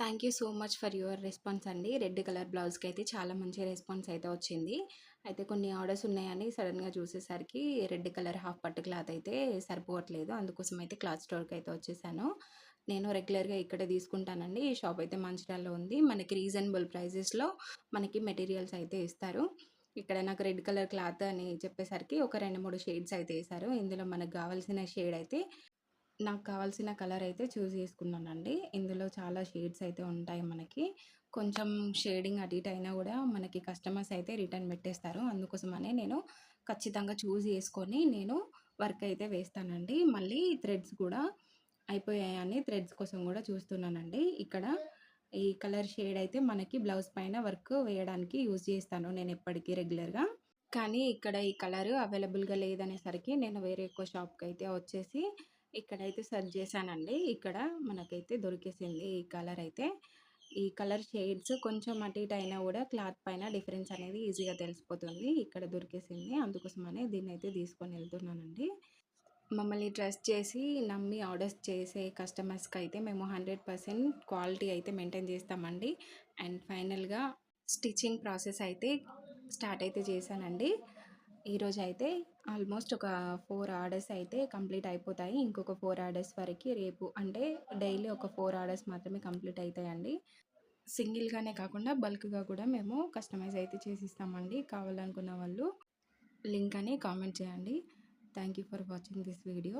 Thank you so much for your response అండి. Red colour బ్లౌజ్‌కి అయితే చాలా మంచి రెస్పాన్స్ అయితే వచ్చింది. అయితే కొన్ని ఆర్డర్స్ ఉన్నాయని సడెన్‌గా చూసేసరికి రెడ్ కలర్ హాఫ్ పట్టు క్లాత్ అయితే సరిపోవట్లేదు. అందుకోసం అయితే క్లాత్ స్టోర్‌కి అయితే వచ్చేసాను. నేను రెగ్యులర్‌గా ఇక్కడే తీసుకుంటానండి. ఈ షాప్ అయితే మంచిర్యాలలో ఉంది. మనకి రీజనబుల్ ప్రైజెస్‌లో మనకి మెటీరియల్స్ అయితే ఇస్తారు. ఇక్కడ నాకు రెడ్ కలర్ క్లాత్ అని చెప్పేసరికి ఒక 2, 3 షేడ్స్ అయితే ఏశారు. ఇందులో మనకు కావాల్సిన షేడ్ అయితే నాకు కావాల్సిన కలర్ అయితే చూజ్ చేసుకున్నానండి. ఇందులో చాలా షేడ్స్ అయితే ఉంటాయి మనకి. కొంచెం షేడింగ్ అటు ఇటు అయినా గూడా మనకి కస్టమర్స్ అయితే రిటర్న్ పెట్టేస్తారు. అందుకోసమనే నేను ఖచ్చితంగా చూజ్ చేసుకొని నేను వర్క్ అయితే వేస్తానండి. మళ్ళీ థ్రెడ్స్ కూడా అయిపోయాయని థ్రెడ్స్ కోసం గూడా చూస్తున్నానండి. ఇక్కడ ఈ కలర్ షేడ్ అయితే మనకి బ్లౌజ్ పైన వర్క్ వేయడానికి యూజ్ చేస్తాను నేనెప్పటికి రెగ్యులర్‌గా. కానీ ఇక్కడ ఈ కలరు అవైలబుల్‌గా లేదనేసరికి నేను వేరే ఇంకో షాప్‌కైతే వచ్చేసి ఇక్కడైతే సెర్చ్ చేశానండి. ఇక్కడ మనకైతే దొరికేసింది ఈ కలర్ అయితే. ఈ కలర్ షేడ్స్ కొంచెం అటు ఇటు అయినా గూడా క్లాత్ పైన డిఫరెన్స్ అనేది ఈజీగా తెలిసిపోతుంది. ఇక్కడ దొరికేసింది. అందుకోసమనే దీన్నైతే తీసుకొని ఎళ్తున్నానండి. మమ్మల్ని ట్రస్ట్ చేసి నమ్మి ఆర్డర్స్ చేసే కస్టమర్స్‌కైతే మేము 100% క్వాలిటీ అయితే మెయింటైన్ చేస్తామండి. అండ్ ఫైనల్‌గా స్టిచ్చింగ్ ప్రాసెస్ అయితే స్టార్ట్ అయితే చేశానండి. ఈరోజైతే ఆల్మోస్ట్ ఒక 4 ఆర్డర్స్ అయితే కంప్లీట్ అయిపోతాయి. ఇంకొక 4 ఆర్డర్స్ వరకి రేపు అంటే డైలీ ఒక 4 ఆర్డర్స్ మాత్రమే కంప్లీట్ అయితాయండి. సింగిల్‌గానే కాకుండా బల్క్‌గా కూడా మేము కస్టమైజ్ అయితే చేసిస్తామండి. కావాలనుకున్న వాళ్ళు లింక్ అని కామెంట్ చేయండి. Thank you for watching this video.